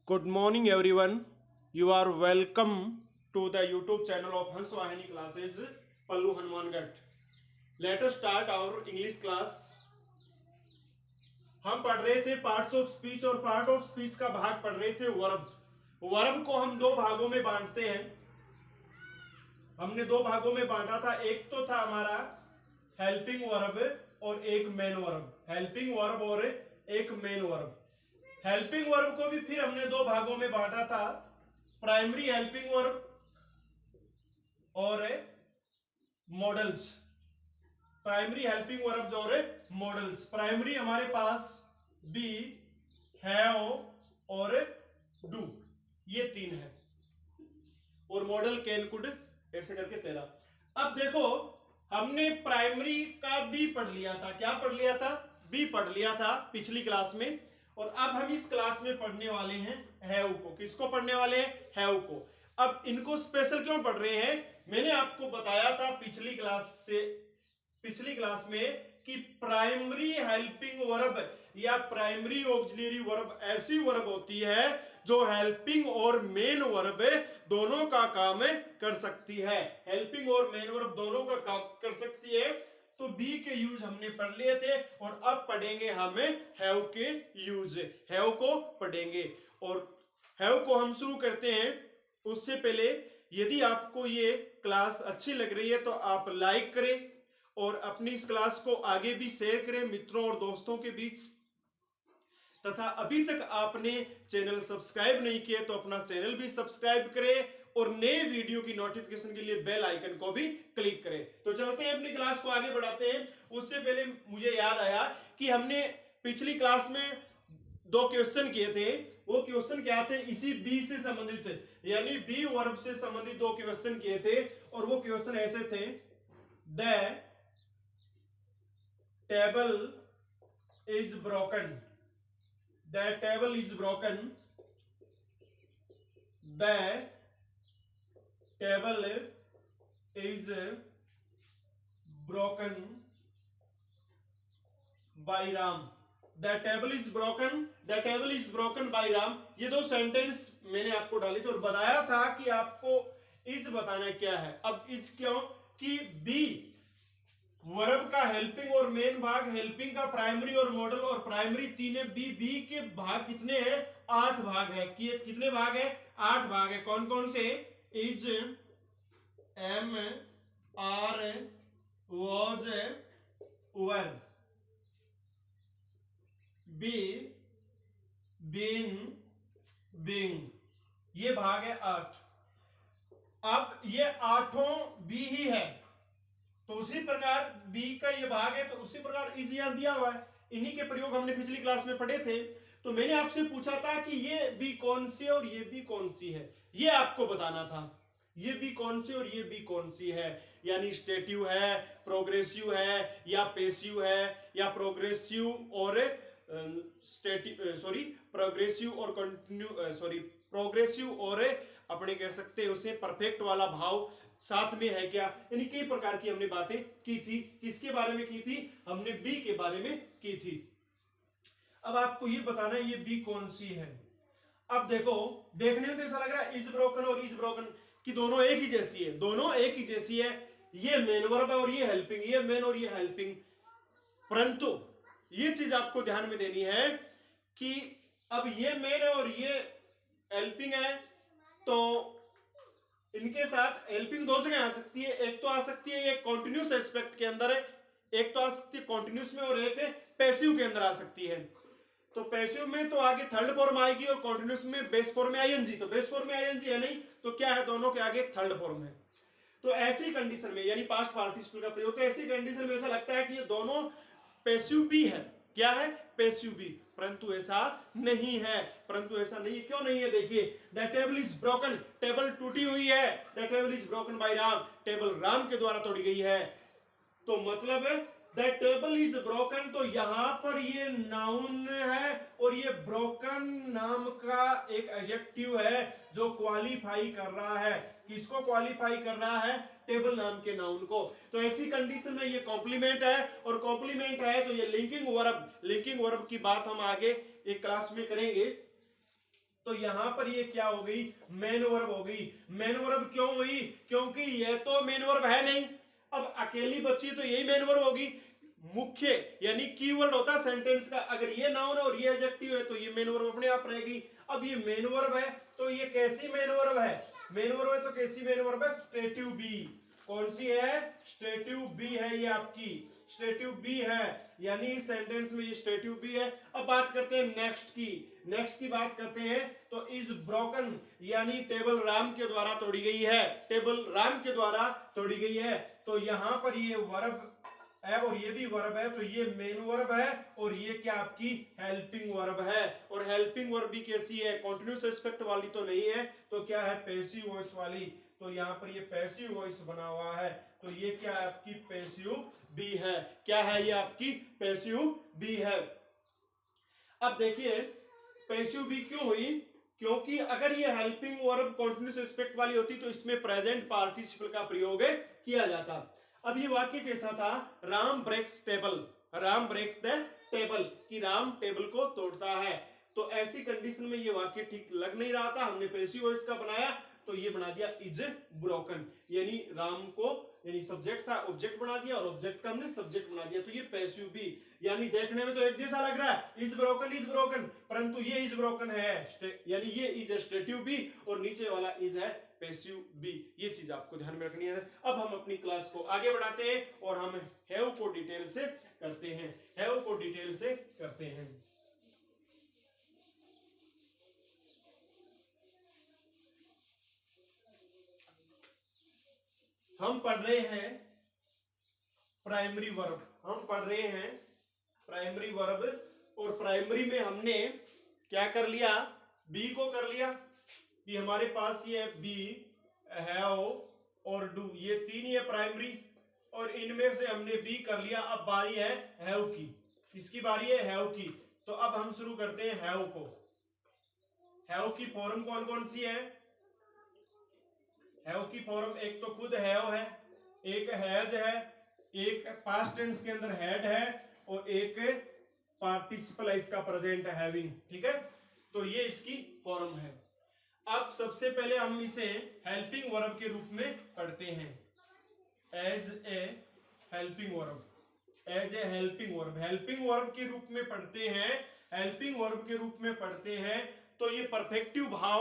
Good morning, everyone. You are welcome to the YouTube channel of Hans Vahini Classes, Pallu Hanumangarh. Let us start our English class. हम पढ़ रहे थे parts of speech और part of speech का भाग पढ़ रहे थे वर्ब। वर्ब को हम दो भागों में बांटते हैं। हमने दो भागों में बांटा था, एक तो था हमारा हेल्पिंग वर्ब और एक मेन वर्ब। हेल्पिंग वर्ब और एक मेन वर्ब। हेल्पिंग वर्ब को भी फिर हमने दो भागों में बांटा था, प्राइमरी हेल्पिंग वर्ब और मॉडल्स। प्राइमरी हेल्पिंग वर्ब्स और मॉडल्स। प्राइमरी हमारे पास बी, हैव और डू, ये तीन है, और मॉडल कैन, कुड, ऐसे करके 13। अब देखो, हमने प्राइमरी का बी पढ़ लिया था। क्या पढ़ लिया था? बी पढ़ लिया था पिछली क्लास में। और अब हम इस क्लास में पढ़ने वाले हैं हैव को। किसको पढ़ने वाले हैं? हैव को। अब इनको स्पेशल क्यों पढ़ रहे हैं? मैंने आपको बताया था पिछली क्लास में कि प्राइमरी हेल्पिंग वर्ब या प्राइमरी ऑक्सिलरी वर्ब ऐसी वर्ब होती है जो हेल्पिंग और मेन वर्ब दोनों का काम कर सकती है। हेल्पिंग और मेन वर्ब दोनों का काम कर सकती है। तो बी के यूज हमने पढ़ लिए थे, और अब पढ़ेंगे हम हैव के यूज। हैव को पढ़ेंगे, और हैव को हम शुरू करते हैं। उससे पहले यदि आपको ये क्लास अच्छी लग रही है तो आप लाइक करें और अपनी इस क्लास को आगे भी शेयर करें मित्रों और दोस्तों के बीच। तथा अभी तक आपने चैनल सब्सक्राइब नहीं किया तो अपना चैनल भी सब्सक्राइब करें, और नए वीडियो की नोटिफिकेशन के लिए बेल आइकन को भी क्लिक करें। तो चलते हैं, अपनी क्लास को आगे बढ़ाते हैं। उससे पहले मुझे याद आया कि हमने पिछली क्लास में दो क्वेश्चन किए थे। वो क्वेश्चन क्या थे? इसी बी से संबंधित थे, यानी बी वर्ब से संबंधित दो क्वेश्चन किए थे। और वो क्वेश्चन ऐसे थे, the table is broken, the table is broken, the table is broken by Ram, the table is broken, the table is broken by Ram। ये दो सेंटेंस मैंने आपको डाली थी और बताया था कि आपको इज बताना क्या है। अब इज क्यों? कि बी वर्ब का हेल्पिंग और मेन भाग, हेल्पिंग का प्राइमरी और मॉडल, और प्राइमरी तीन है। बी के भाग कितने हैं? 8 भाग है। कितने भाग है? 8 भाग है। कौन कौन से? Is, am, are, was, were, be, been, being, ये भाग है 8। अब ये आठों बी ही है, तो उसी प्रकार बी का ये भाग है, तो उसी प्रकार इज यहां दिया हुआ है। इन्हीं के प्रयोग हमने पिछली क्लास में पढ़े थे। तो मैंने आपसे पूछा था कि ये बी कौन सी है और ये बी कौन सी है, ये आपको बताना था। ये बी कौन सी और ये बी कौन सी है, यानी स्टेटिव है, प्रोग्रेसिव है, या पेसिव है, या प्रोग्रेसिव और प्रोग्रेसिव और प्रोग्रेसिव और अपने कह सकते हैं उसे परफेक्ट वाला भाव साथ में है क्या। यानी कई प्रकार की हमने बातें की थी। किसके बारे में की थी? हमने बी के बारे में की थी। अब आपको ये बताना है ये बी कौन सी है। अब देखो, देखने में तो ऐसा लग रहा है इज ब्रोकन और इज ब्रोकन कि दोनों एक ही जैसी है, दोनों एक ही जैसी है। ये मेन वर्ब है और ये हेल्पिंग, ये मेन और ये हेल्पिंग। परंतु ये चीज आपको ध्यान में देनी है कि अब ये मेन है और ये हेल्पिंग है, तो इनके साथ हेल्पिंग दो जगह आ सकती है। एक तो आ सकती है ये कॉन्टिन्यूस एस्पेक्ट के अंदर है, एक तो आ सकती है कॉन्टिन्यूस में, और एक पैसिव के अंदर आ सकती है। तो पैसिव में तो आगे थर्ड फॉर्म आएगी और कॉन्टिन्यूस में बेस फॉर्म में आईएनजी। तो बेस फॉर्म में आईएनजी है नहीं, तो क्या है? दोनों के आगे थर्ड फॉर्म है। तो ऐसी कंडीशन में, यानी पास्ट पार्टिसिपल का प्रयोग, तो ऐसी कंडीशन में ऐसा लगता है कि ये दोनों पैसिव भी है। क्या है? पैसिव भी। परंतु ऐसा नहीं है। परंतु ऐसा नहीं है। क्यों नहीं है? देखिए, the table is broken, table टूटी हुई है। The table is broken by Ram, table Ram के द्वारा तोड़ी गई है। तो मतलब है द टेबल इज ब्रोकन, तो यहां पर ये नाउन है और ये ब्रोकन नाम का एक एडजेक्टिव है जो क्वालिफाई कर रहा है। किसको क्वालिफाई कर रहा है? टेबल नाम के नाउन को। तो ऐसी कंडीशन में ये कॉम्प्लीमेंट है, और कॉम्प्लीमेंट है तो ये लिंकिंग वर्ब। लिंकिंग वर्ब की बात हम आगे एक क्लास में करेंगे। तो यहां पर ये क्या हो गई, मेन वर्ब हो गई। मेन वर्ब क्यों हुई, क्योंकि ये तो मेन वर्ब है नहीं, अब अकेली बच्ची तो यही मेन वर्ब होगी। मुख्य यानी कीवर्ड होता है सेंटेंस का, अगर ये नाउन है और ये एडजेक्टिव है तो ये मेन वर्ब अपने आप रहेगी। अब ये मेन वर्ब है तो ये कैसी मेन वर्ब है, मेन वर्ब है तो कैसी मेन वर्ब है, स्टेटिव बी। कौन सी है, स्टेटिव बी है, ये आपकी स्टेटिव बी है, यानी इस सेंटेंस में ये स्टेटिव बी है। अब बात करते हैं नेक्स्ट की, नेक्स्ट की बात करते हैं तो इज ब्रोकन यानी टेबल राम के द्वारा तोड़ी गई है, टेबल राम के द्वारा तोड़ी गई है। तो यहां पर ये वर्ब है और ये भी वर्ब है, तो ये मेन वर्ब है और ये क्या आपकी हेल्पिंग वर्ब है। और हेल्पिंग वर्ब भी कैसी है, कॉन्टिन्यूस एस्पेक्ट वाली तो नहीं है, तो क्या है, पैसिव वॉइस वाली। तो यहाँ पर ये पैसिव वॉइस बना हुआ है, तो ये क्या है आपकी पैसिव बी है। क्या है, ये आपकी पैसिव बी है। अब देखिए पैसिव बी क्यों हुई, क्योंकि अगर ये हेल्पिंग वर्ब कॉन्टिन्यूस एस्पेक्ट वाली होती तो इसमें प्रेजेंट पार्टिसिपल का प्रयोग किया जाता। अब ये वाक्य कैसा था, Ram breaks table, Ram breaks the table, कि राम टेबल को तोड़ता है। तो ऐसी कंडीशन में ये वाक्य ठीक लग नहीं रहा था, हमने पैसिव वॉइस का बनाया तो ये बना दिया इज ब्रोकन, यानी राम को यानी सब्जेक्ट था ऑब्जेक्ट बना दिया और ऑब्जेक्ट का हमने सब्जेक्ट बना दिया, तो ये पैसिव भी, यानी देखने में तो एक जैसा लग रहा है इज ब्रोकन, परंतु ये इज ब्रोकन है, यानी ये इज स्टेटिव बी और नीचे वाला इज है पैसिव बी। ये चीज आपको ध्यान में रखनी है। अब हम अपनी क्लास को आगे बढ़ाते हैं और हम हैव को डिटेल से करते हैं, हैव को डिटेल से करते हैं। हम पढ़ रहे हैं प्राइमरी वर्ब, हम पढ़ रहे हैं प्राइमरी वर्ब, और प्राइमरी में हमने क्या कर लिया, बी को कर लिया, कि हमारे पास ये बी, हैव और डू, ये तीन ही है प्राइमरी, और इनमें से हमने बी कर लिया। अब बारी है हैव की, किसकी बारी है, हैव की। तो अब हम शुरू करते हैं हैव को। हैव की फॉर्म कौन कौन सी है, हैव की फॉर्म एक तो खुद हैव है, एक हैज है, एक पास्ट टेंस के अंदर हैड है, और एक पार्टिसिपल है इसका प्रेजेंट है हैविंग, ठीक है। तो ये इसकी फॉर्म है। अब सबसे पहले हम इसे हेल्पिंग वर्ब के रूप में पढ़ते हैं, as a helping verb, as a helping verb, helping verb के रूप में पढ़ते हैं, हेल्पिंग वर्ब के रूप में पढ़ते हैं। तो ये परफेक्टिव भाव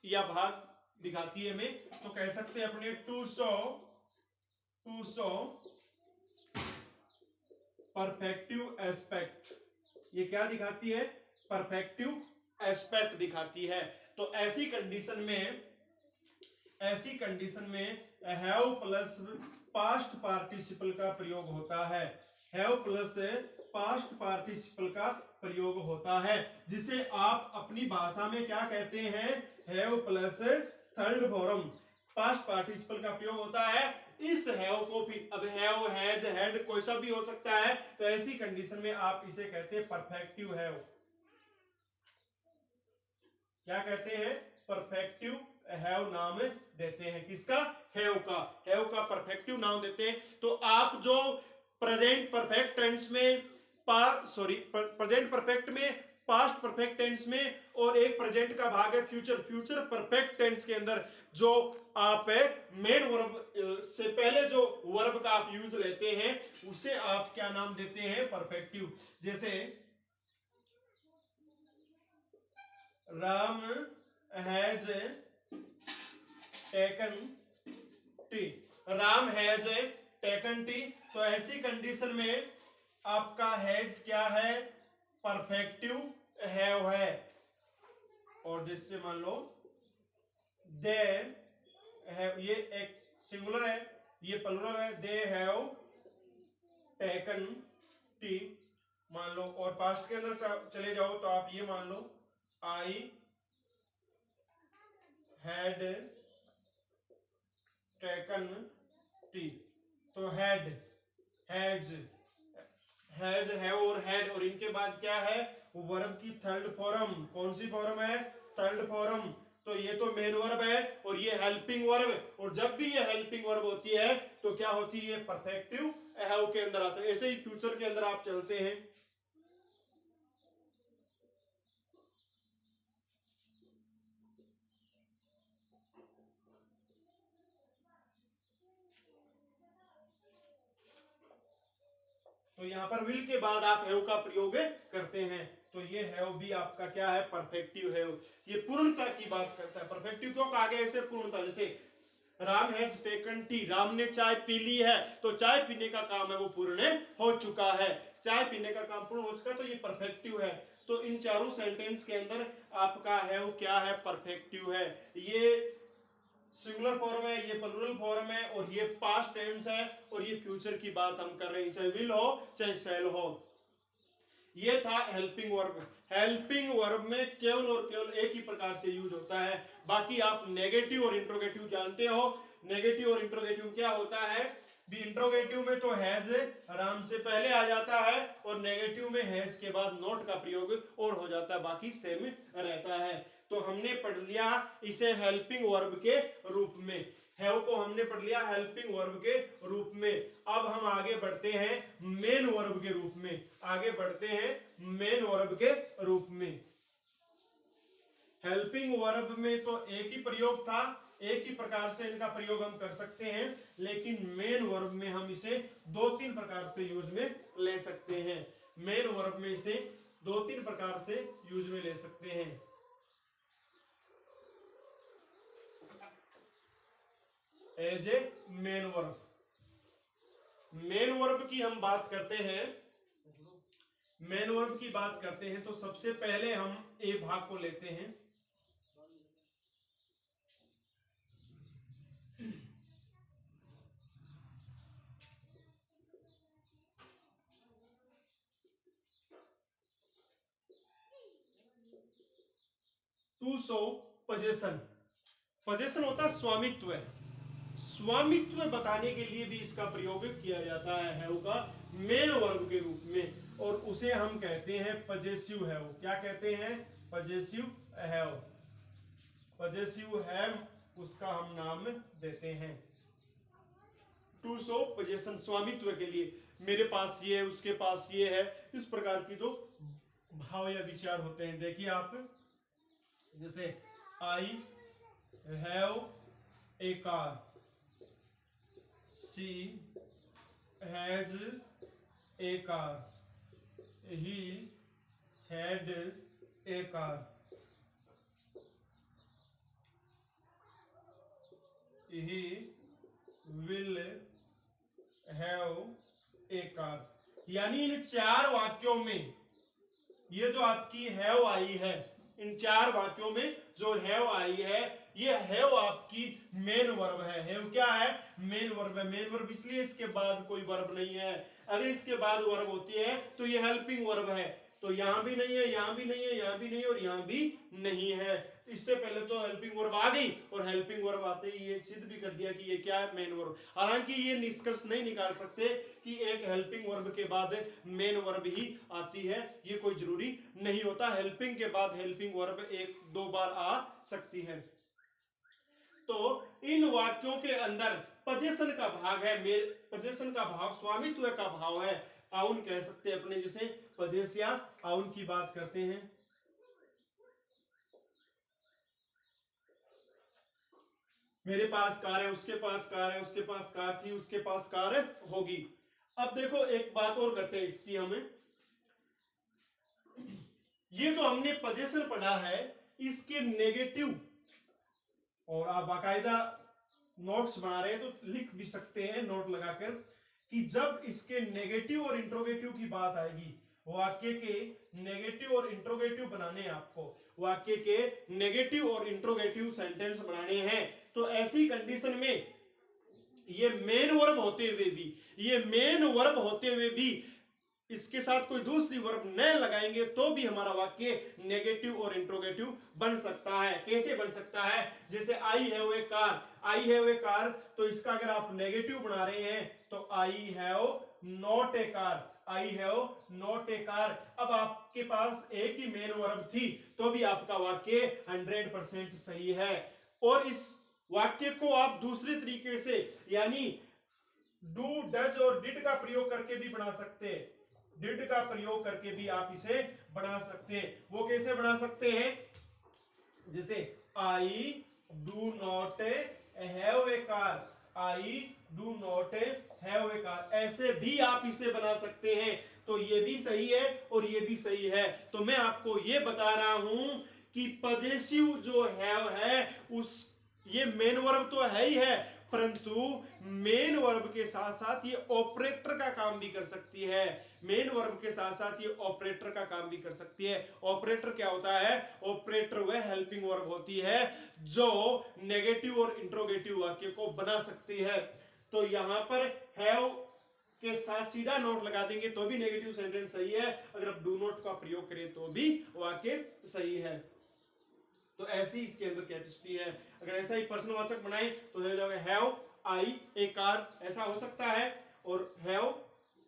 या भाग दिखाती है हमें, तो कह सकते हैं अपने टू सो परफेक्टिव एस्पेक्ट, ये क्या दिखाती है, परफेक्टिव एस्पेक्ट दिखाती है। तो ऐसी कंडीशन में हैव प्लस पास्ट पार्टिसिपल का प्रयोग होता है, हैव प्लस पास्ट पार्टिसिपल का प्रयोग होता है, जिसे आप अपनी भाषा में क्या कहते हैं, have plus third form past participle का प्रयोग होता है। इस हैव को भी, अब हैव, हैज, हैड कोई सा भी हो सकता है, तो ऐसी कंडीशन में आप इसे कहते हैं परफेक्टिव हैव। क्या कहते हैं, परफेक्टिव हैव नाम देते हैं, किसका, हैव का, हैव का परफेक्टिव नाम देते हैं। तो आप जो प्रेजेंट परफेक्ट टेंस में प्रेजेंट परफेक्ट में, पास्ट परफेक्ट टेंस में, और एक प्रेजेंट का भाग है फ्यूचर परफेक्ट टेंस के अंदर जो आप मेन वर्ब से पहले जो वर्ब का आप यूज लेते हैं उसे आप क्या नाम देते हैं, परफेक्टिव। जैसे Ram has taken T, Ram has taken T, तो ऐसी कंडीशन में आपका हैज क्या है, परफेक्टिव हैव है। और जैसे मान लो दे हैव, ये एक सिंगुलर है, ये प्लुरल है, दे हैव टेकन टी मान लो, और पास्ट के अंदर चले जाओ तो आप ये मान लो आई हैड टेकन टी। तो हैड, हैज, हैज, हैव और हैड, और इनके बाद क्या है, वर्ब की थर्ड फॉर्म, कौन सी फॉर्म है, थर्ड फॉर्म। तो ये तो मेन वर्ब है और ये हेल्पिंग वर्ब, और जब भी ये हेल्पिंग वर्ब होती है तो क्या होती है, परफेक्टिव हैव के अंदर आता है। ऐसे ही फ्यूचर के अंदर आप चलते हैं, तो यहाँ पर विल के बाद आप हैव का प्रयोग करते हैं, तो ये हैव भी आपका क्या है, परफेक्टिव हैव। ये पूर्णता की बात करता है। परफेक्टिव क्यों कहा गया इसे, पूर्णता। जैसे Ram has taken T, Ram ने चाय पी ली है, तो चाय पीने का काम है वो पूर्ण हो चुका है, चाय पीने का काम पूर्ण हो चुका है, तो ये परफेक्टिव है। तो इन चारों सेंटेंस के अंदर आपका हैव क्या है, परफेक्टिव है। ये सिंगुलर फॉर्म है, ये प्लूरल फॉर्म है, और ये पास्ट टेंस है, और ये फ्यूचर की बात हम कर रहे हैं, चाहे विल हो चाहे शैल हो। ये था हेल्पिंग वर्ब। हेल्पिंग वर्ब में केवल और केवल एक ही प्रकार से यूज होता है, बाकी आप नेगेटिव और इंट्रोगेटिव जानते हो। नेगेटिव और इंट्रोगेटिव क्या होता है, भी इंट्रोगेटिव में तो हैज राम से पहले आ जाता है, और नेगेटिव में हैज के बाद नॉट का प्रयोग और हो जाता है, बाकी सेम रहता है। तो हमने पढ़ लिया इसे हेल्पिंग वर्ब के रूप में, हैव को हमने पढ़ लिया हेल्पिंग वर्ब के रूप में। अब हम आगे बढ़ते हैं मेन वर्ब के रूप में, आगे बढ़ते हैं मेन वर्ब के रूप में। हेल्पिंग वर्ब में तो एक ही प्रयोग था, एक ही प्रकार से इनका प्रयोग हम कर सकते हैं, लेकिन मेन वर्ब में हम इसे 2-3 प्रकार से यूज में ले सकते हैं। मेन वर्ब में इसे 2-3 प्रकार से यूज में ले सकते हैं। As a main verb, main verb की हम बात करते हैं, मेन वर्ब की बात करते हैं, तो सबसे पहले हम ए भाग को लेते हैं। टू शो पोजेशन, पोजेशन होता है स्वामित्व, स्वामित्व बताने के लिए भी इसका प्रयोग किया जाता है हैव का मेन वर्ब के रूप में, और उसे हम कहते हैं पजेसिव हैव। क्या कहते हैं, पजेसिव हैव। पजेसिव हैव उसका हम नाम देते हैं। टू शो पोजेशन, स्वामित्व के लिए, मेरे पास ये है, उसके पास ये है, इस प्रकार की जो भाव या विचार होते हैं। देखिए आप, जैसे आई have A car, she has a car, he had a car, he will have a car. यानी इन 4 वाक्यों में ये जो आपकी हैव आई है, इन 4 वाक्यों में जो हैव आई है, ये हैव आपकी मेन वर्ब है। हैव क्या है, मेन वर्ब है। मेन वर्ब इसलिए इसके बाद कोई वर्ब नहीं है, अगर इसके बाद वर्ब होती है तो ये हेल्पिंग वर्ब है। तो यहां भी नहीं है, यहां भी नहीं है, यहां भी नहीं है, और यहां भी नहीं है। इससे पहले तो हेल्पिंग वर्ब आ गई, और हेल्पिंग वर्ब आते ही ये सिद्ध भी कर दिया कि ये क्या है, मेन वर्ब। हालांकि ये निष्कर्ष नहीं निकाल सकते कि एक हेल्पिंग वर्ब के बाद मेन वर्ब ही आती है, ये कोई जरूरी नहीं होता। हेल्पिंग के बाद हेल्पिंग वर्ब 1-2 बार आ सकती है। तो इन वाक्यों के अंदर पोजेशन का भाग है, पोजेशन का भाग स्वामित्व का भाव है, आउन कह सकते हैं अपने, जैसे पजेस या आउन की बात करते हैं। मेरे पास कार है, उसके पास कार है, उसके पास कार थी, उसके पास कार होगी। अब देखो एक बात और करते हैं इसकी, हमें ये जो हमने पोजेशन पढ़ा है, इसके नेगेटिव, और आप बाकायदा नोट्स बना रहे हैं तो लिख भी सकते हैं नोट लगाकर, कि जब इसके नेगेटिव और इंट्रोगेटिव की बात आएगी, वाक्य के नेगेटिव और इंट्रोगेटिव बनाने हैं आपको, वाक्य के नेगेटिव और इंट्रोगेटिव सेंटेंस बनाने हैं, तो ऐसी कंडीशन में ये मेन वर्ब होते हुए भी, ये मेन वर्ब होते हुए भी इसके साथ कोई दूसरी वर्ब न लगाएंगे तो भी हमारा वाक्य नेगेटिव और इंट्रोगेटिव बन सकता है। कैसे बन सकता है, जैसे आई have A car, I have A car, तो इसका अगर आप नेगेटिव बना रहे हैं तो I have not a car, I have not a car. अब आपके पास एक ही मेन वर्ब थी तो भी आपका वाक्य 100% सही है। और इस वाक्य को आप दूसरे तरीके से, यानी डू, डज और डिड का प्रयोग करके भी बना सकते हैं, डिड का प्रयोग करके भी आप इसे बना सकते हैं। वो कैसे बना सकते हैं, जैसे आई do not have A car, I do not have A car, ऐसे भी आप इसे बना सकते हैं। तो ये भी सही है और ये भी सही है। तो मैं आपको ये बता रहा हूं कि पजेसिव जो हैव है उस ये मेन वर्ब तो है ही है, परंतु मेन वर्ब के साथ साथ ये ऑपरेटर का काम भी कर सकती है। मेन वर्ब के साथ साथ ये ऑपरेटर का काम भी कर सकती है। ऑपरेटर क्या होता है? ऑपरेटर वह हेल्पिंग वर्ब होती है जो नेगेटिव और इंट्रोगेटिव वाक्य को बना सकती है। तो यहां पर हैव के साथ सीधा नोट लगा देंगे तो भी नेगेटिव सेंटेंस सही है, अगर आप डू नॉट का प्रयोग करें तो भी वाक्य सही है। तो ऐसी इसके अंदर कैपेसिटी है। अगर ऐसा ही प्रश्नवाचक बनाए तो हो जाएगा हैव आई ए कार, ऐसा हो सकता है, और have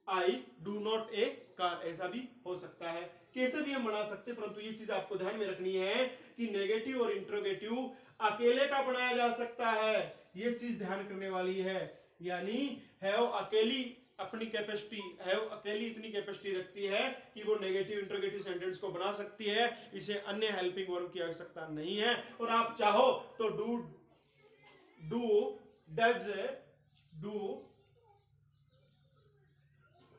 I do not a car, ऐसा भी हो सकता है। कैसे भी हम बना सकते हैं, परंतु ये चीज आपको ध्यान में रखनी है कि नेगेटिव और इंट्रोगेटिव अकेले का बनाया जा सकता है, ये चीज ध्यान करने वाली है। यानी हैव अकेली अपनी कैपेसिटी, हैव अकेली इतनी कैपेसिटी रखती है कि वो नेगेटिव इंट्रोगेटिव सेंटेंस को बना सकती है, इसे अन्य हेल्पिंग वर्ब की आवश्यकता नहीं है। और आप चाहो तो डू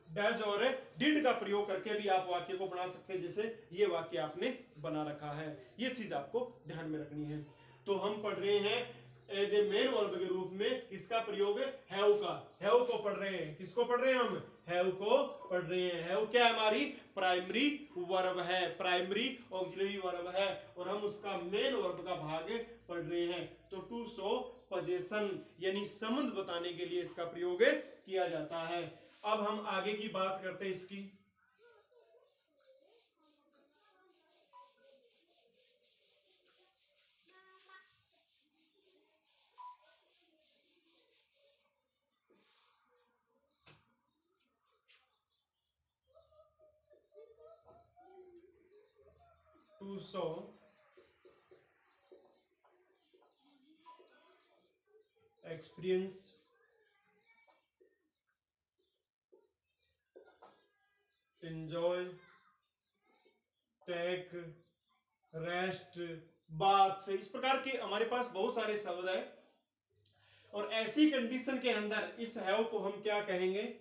डज और डिड का प्रयोग करके भी आप वाक्य को बना सकते हैं, जैसे ये वाक्य आपने बना रखा है। ये चीज आपको ध्यान में रखनी है। तो हम पढ़ रहे हैं एज ए मेन वर्ब के रूप में किसका प्रयोग है? हैव का। हैव को पढ़ रहे हैं। किसको पढ़ रहे हैं हम? हैव को पढ़ रहे हैं। हैव क्या है? हमारी प्राइमरी वर्ब है, प्राइमरी ऑक्सिलरी वर्ब है, और हम उसका मेन वर्ब का भाग पढ़ रहे हैं। तो टू शो पोजीशन यानी संबंध बताने के लिए इसका प्रयोग किया जाता है। अब हम आगे की बात करते हैं इसकी। To show experience, enjoy, take, rest, bath, इस प्रकार के हमारे पास बहुत सारे शब्द है। और ऐसी कंडीशन के अंदर इस हैव को हम क्या कहेंगे?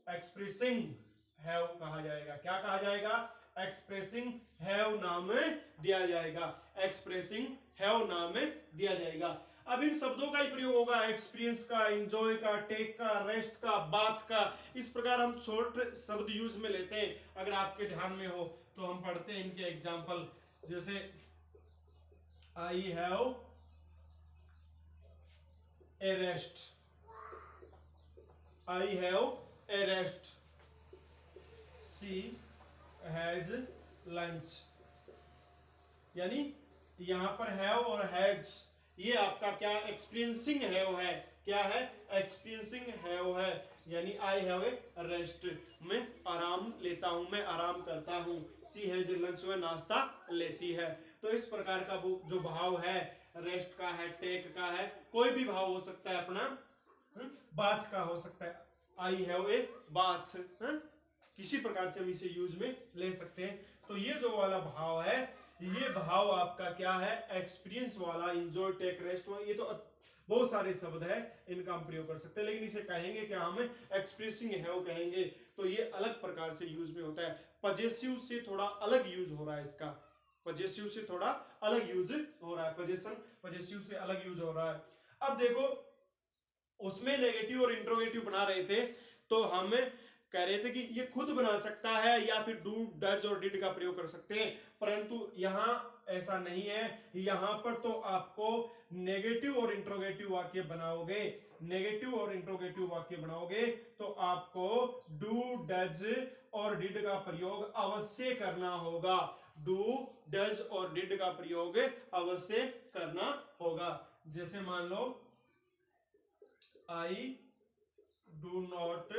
एक्सप्रेसिंग हैव कहा जाएगा। क्या कहा जाएगा? एक्सप्रेसिंग हैव नाम दिया जाएगा। एक्सप्रेसिंग हैव नाम दिया जाएगा। अब इन शब्दों का ही प्रयोग होगा, एक्सपीरियंस का, एंजॉय का, टेक का, रेस्ट का, बाथ का। इस प्रकार हम शॉर्ट शब्द यूज में लेते हैं। अगर आपके ध्यान में हो तो हम पढ़ते हैं इनके एग्जाम्पल। जैसे आई have a rest, I have a rest, she has lunch. यानी यहां पर हैव और हैज ये आपका क्या? एक्सपीरियंसिंग हैव है। क्या है? एक्सपीरियंसिंग हैव है। यानी आई हैव ए रेस्ट, मैं आराम लेता हूं, मैं आराम करता हूं। सी हैज लंच, वह नाश्ता लेती है। तो इस प्रकार का वो जो भाव है, रेस्ट का है, टेक का है, कोई भी भाव हो सकता है अपना, बाथ का हो सकता है, आई हैव ए बाथ, किसी प्रकार से हम इसे यूज में ले सकते हैं। तो ये जो वाला भाव है, ये भाव आपका क्या है? एक्सपीरियंस वाला, एंजॉय, टेक, रेस्ट वाला। ये तो बहुत सारे शब्द है, इनका हम प्रयोग कर सकते हैं, लेकिन इसे कहेंगे क्या? हम एक्सप्रेसिंग हैव कहेंगे। तो ये अलग प्रकार से यूज में होता है। पजेसिव से थोड़ा अलग यूज हो रहा है इसका, पजेसिव से थोड़ा अलग यूज हो रहा है, पजेशन पजेसिव से अलग यूज हो रहा है। अब देखो, उसमें नेगेटिव और इंट्रोगेटिव बना रहे थे, तो हम कह रहे थे कि ये खुद बना सकता है या फिर डू, डज और डिड का प्रयोग कर सकते हैं, परंतु यहां ऐसा नहीं है। यहां पर तो आपको नेगेटिव और इंट्रोगेटिव वाक्य बनाओगे, नेगेटिव और इंट्रोगेटिव वाक्य बनाओगे तो आपको डू, डज और डिड का प्रयोग अवश्य करना होगा। डू, डज और डिड का प्रयोग अवश्य करना होगा। जैसे मान लो I do not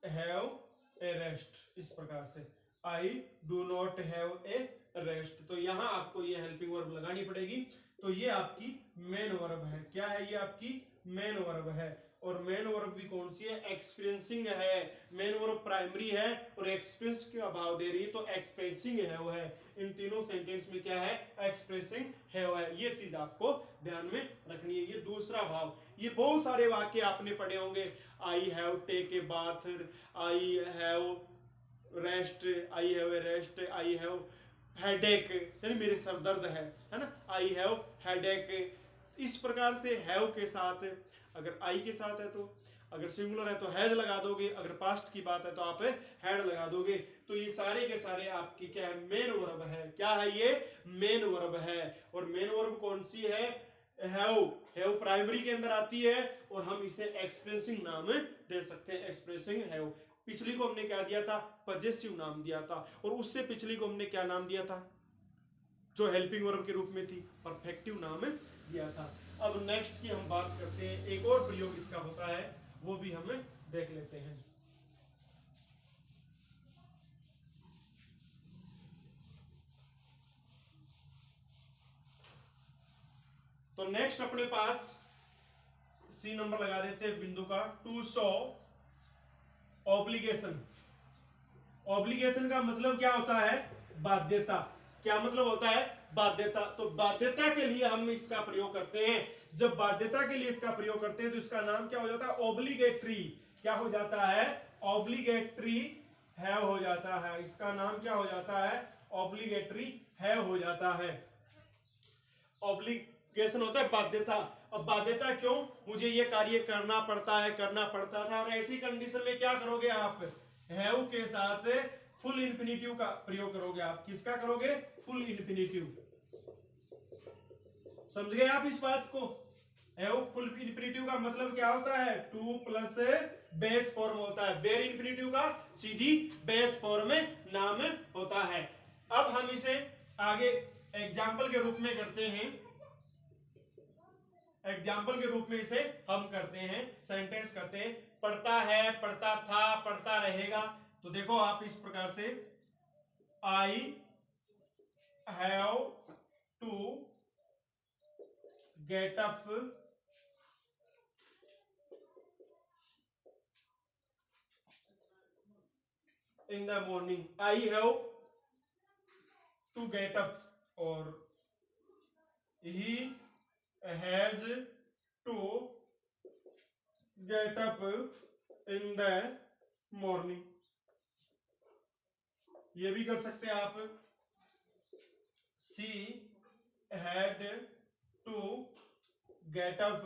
have a rest, इस प्रकार से I do not have a rest. तो यहां आपको ये हेल्पिंग वर्ब लगानी पड़ेगी। तो ये आपकी मेन वर्ब है। क्या है? ये आपकी मेन वर्ब है। और मेन वर्ब भी कौन सी है? एक्सपीरियंसिंग है। मेन वर्ब प्राइमरी है और एक्सप्रेस का भाव दे रही है, तो एक्सप्रेसिंग हैव है। इन तीनों सेंटेंस में क्या है, एक्सप्रेसिंग हैव है। ये चीज आपको ध्यान में रखनी है। ये दूसरा भाव, ये बहुत सारे वाक्य आपने पढ़े होंगे, I have take a bath, I have rest, I have a rest, I have headache, यानी मेरे सर दर्द है ना, आई हैव हेडेक। इस प्रकार से हैव के साथ, अगर आई के साथ है तो, अगर सिंगुलर है तो हैज लगा दोगे, अगर पास्ट की बात है तो आप हैड लगा दोगे। तो ये सारे के सारे आपकी क्या है, मेन वर्ब है। क्या है ये, मेन वर्ब है। और मेन वर्ब कौन सी है, हैव। हैव प्राइमरी के अंदर आती है और हम इसे एक्सप्रेसिंग नाम दे सकते हैं, एक्सप्रेसिंग हैव। पिछली को हमने क्या दिया था, पजेसिव नाम दिया था, और उससे पिछली को हमने क्या नाम दिया था, जो हेल्पिंग वर्ब के रूप में थी, परफेक्टिव नाम दिया था। अब नेक्स्ट की हम बात करते हैं, एक और प्रयोग इसका होता है, वो भी हम देख लेते हैं। तो नेक्स्ट अपने पास सी नंबर लगा देते हैं बिंदु का, टू शो ऑब्लिगेशन। ऑब्लिगेशन का मतलब क्या होता है, बाध्यता। क्या मतलब होता है, बाध्यता। तो बाध्यता के लिए हम इसका प्रयोग करते हैं। जब बाध्यता के लिए इसका प्रयोग करते हैं तो इसका नाम क्या हो जाता है, ऑब्लिगेटरी। क्या हो जाता है, ऑब्लिगेटरी हैव हो जाता है। इसका नाम क्या हो जाता है, ऑब्लिगेटरी हैव हो जाता है। ऑब्लिगेशन होता है बाध्यता। अब बाध्यता क्यों, मुझे ये कार्य करना पड़ता है, करना पड़ता था, और ऐसी कंडीशन में क्या करोगे आप, हैव के साथ फुल इंफिनिटिव का प्रयोग करोगे। आप किसका करोगे, फुल इंफिनिटिव। समझ गए आप इस बात को। हैव फुल इंफिनिटिव का मतलब क्या होता है, टू प्लस बेस फॉर्म होता है। बेर इंफिनिटिव का सीधी बेस फॉर्म नाम होता है। अब हम इसे आगे एग्जाम्पल के रूप में करते हैं। एग्जाम्पल के रूप में इसे हम करते हैं, सेंटेंस करते हैं। पढ़ता है, पढ़ता था, पढ़ता रहेगा। तो देखो आप इस प्रकार से, I have to get up in the morning. I have to get up, और he has to get up in the morning. ये भी कर सकते हैं आप, she had to get up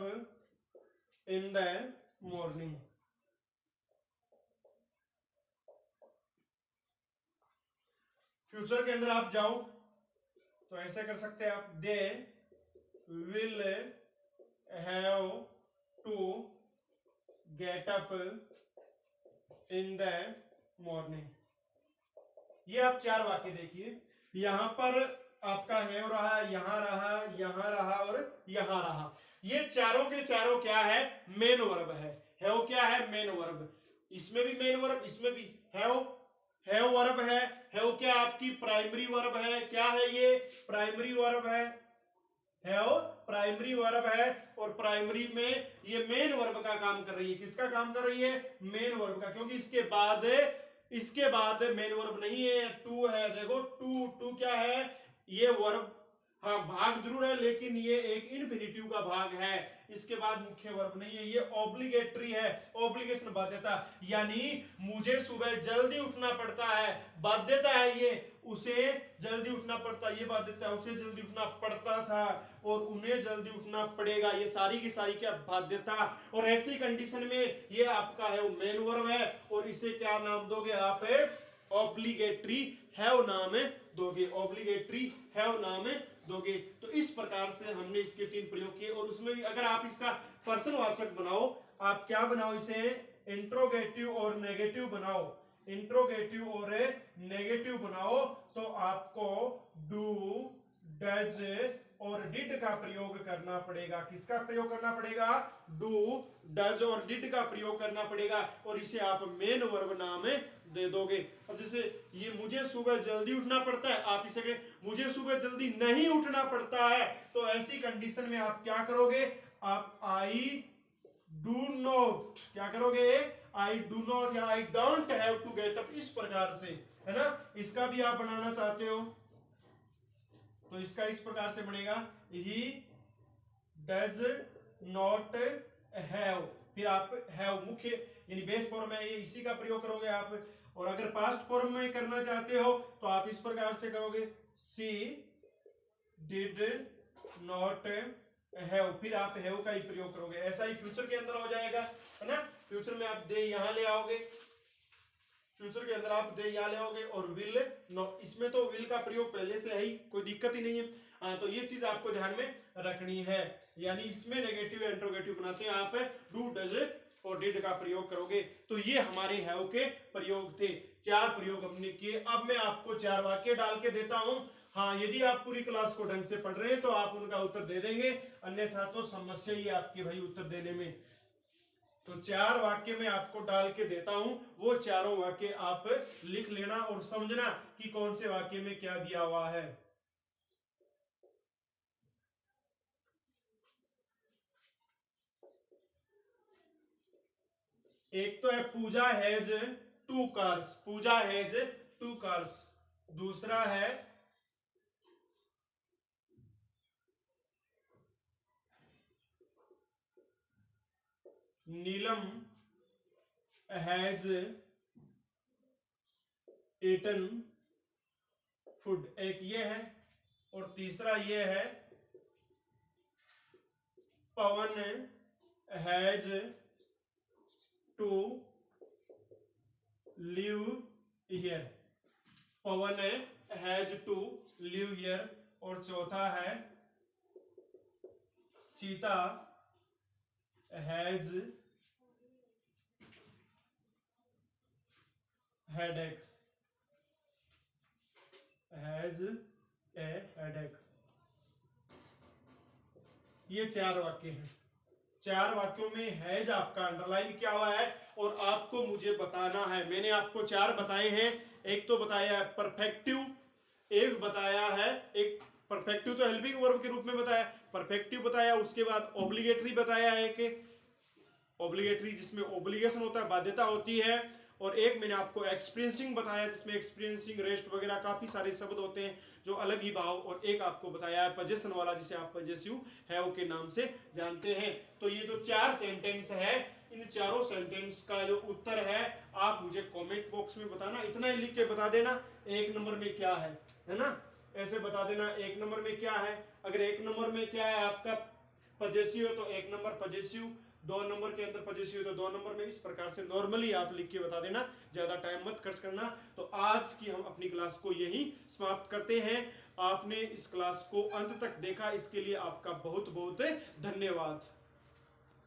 in the morning. Future के अंदर आप जाओ तो ऐसे कर सकते हैं आप, they will have to get up in the morning. ये आप चार वाक्य देखिए, यहां पर आपका है रहा, यहां रहा, यहां रहा और यहां रहा। ये चारों के चारों क्या है, मेन वर्ब है। हैव क्या है, मेन वर्ब। इसमें भी मेन वर्ब, इसमें भी हैव वर्ब है। हैव क्या आपकी प्राइमरी वर्ब है। क्या है ये, प्राइमरी वर्ब है। हैव प्राइमरी वर्ब है, और प्राइमरी में ये मेन वर्ब का काम कर रही है। किसका काम कर रही है, मेन वर्ब का, क्योंकि इसके बाद मेन वर्ब नहीं है, टू है। देखो टू क्या है, ये वर्ब, हाँ भाग जरूर है, लेकिन ये एक इनफिनिटिव का भाग है। इसके बाद मुख्य वर्ब नहीं है, ये ऑब्लिगेटरी है। ऑब्लिगेशन बाध्यता, यानी मुझे सुबह जल्दी उठना पड़ता है, बाध्यता है ये, उसे जल्दी उठना पड़ता, ये बाध्यता है, उसे जल्दी उठना पड़ता था और उन्हें जल्दी उठना पड़ेगा। ये सारी की सारी क्या, बाध्यता। और ऐसी कंडीशन में ये आपका है मेन वर्ब है, और इसे क्या नाम दोगे आप, ऑब्लिगेटरी हैव नाम दोगे, ऑब्लिगेटरी हैव नाम दोगे। तो इस प्रकार से हमने इसके तीन प्रयोग किए। और उसमें भी अगर आप इसका पर्सनवाचक बनाओ, आप क्या बनाओ, इसे इंट्रोगेटिव और नेगेटिव बनाओ। इंट्रोगेटिव और नेगेटिव बनाओ तो आपको डू, डज और डिड का प्रयोग करना पड़ेगा। किसका प्रयोग करना पड़ेगा, डू, डज और डिड का प्रयोग करना पड़ेगा, और इसे आप मेन वर्ब नाम दे दोगे। अब जैसे ये मुझे सुबह जल्दी उठना पड़ता है, आप इसे कहें मुझे सुबह जल्दी नहीं उठना पड़ता है, तो ऐसी कंडीशन में आप क्या करोगे, आप आई डू नॉट, क्या करोगे, आई डू नॉट या I don't have to get up, इस प्रकार से, है ना। इसका भी आप बनाना चाहते हो तो इसका इस प्रकार से बनेगा, ही डज नॉट हैव, फिर आप हैव मुख्य यानी बेस फॉर्म है ये, इसी का प्रयोग करोगे आप। और अगर पास्ट फॉर्म में करना चाहते हो तो आप इस प्रकार से करोगे, सी डिड नॉट हैव, फिर आप हैव का ही प्रयोग करोगे। ऐसा ही फ्यूचर के अंदर हो जाएगा, है ना। फ्यूचर में आप दे यहां ले आओगे, फ्यूचर के अंदर आप दे यहां ले आओगे, और विल नो, इसमें तो विल का प्रयोग पहले से है ही, कोई दिक्कत ही नहीं है। हाँ, तो ये चीज आपको ध्यान में रखनी है, यानी इसमें नेगेटिव इंट्रोगेटिव बनाते हैं आप डू डज और डिड का प्रयोग करोगे। तो ये हमारे हैव के प्रयोग थे, 4 प्रयोग हमने किए। अब मैं आपको 4 वाक्य डाल के देता हूं। हाँ, यदि आप पूरी क्लास को ढंग से पढ़ रहे हैं तो आप उनका उत्तर दे देंगे, अन्यथा तो समस्या ही आपकी भाई उत्तर देने में। तो 4 वाक्य मैं आपको डाल के देता हूं, वो चारों वाक्य आप लिख लेना और समझना कि कौन से वाक्य में क्या दिया हुआ है। एक तो है Pooja has 2 cars, Pooja has 2 cars. दूसरा है नीलम हैज ईटन फूड, एक ये है। और तीसरा ये है Pawan has to live here, Pawan has to live here. और चौथा है Sita has headache, has a headache. ये 4 वाक्य हैं। 4 वाक्यों में हैज आपका अंडरलाइन किया हुआ है और आपको मुझे बताना है। मैंने आपको 4 बताए हैं। एक तो बताया है परफेक्टिव, एक बताया है, एक परफेक्टिव तो हेल्पिंग वर्ब के रूप में बताया, परफेक्टिव बताया, उसके बाद ऑब्लिगेटरी बताया है कि ऑब्लिगेटरी जिसमें ऑब्लिगेशन होता है, बाध्यता होती है। और एक मैंने आपको एक्सपीरियंसिंग बताया जिसमें एक्सपीरियंसिंग, रेस्ट वगैरह काफी सारे शब्द होते हैं जो अलग ही भाव। और एक आपको बताया है पजेशन वाला जिसे आप पजेसिव हैव के नाम से जानते हैं। तो ये जो 4 सेंटेंस है, इन चारों सेंटेंस का जो उत्तर है आप मुझे कमेंट बॉक्स में बताना। इतना ही लिख के बता देना 1 नंबर में क्या है ना। ऐसे बता देना 1 नंबर में क्या है। अगर 1 नंबर में क्या है आपका पजेसिव तो 1 नंबर पजेसिव, 2 नंबर के अंदर पजेसिव तो 2 नंबर में। इस प्रकार से नॉर्मली आप लिख के बता देना, ज्यादा टाइम मत खर्च करना। तो आज की हम अपनी क्लास को यही समाप्त करते हैं। आपने इस क्लास को अंत तक देखा, इसके लिए आपका बहुत बहुत धन्यवाद।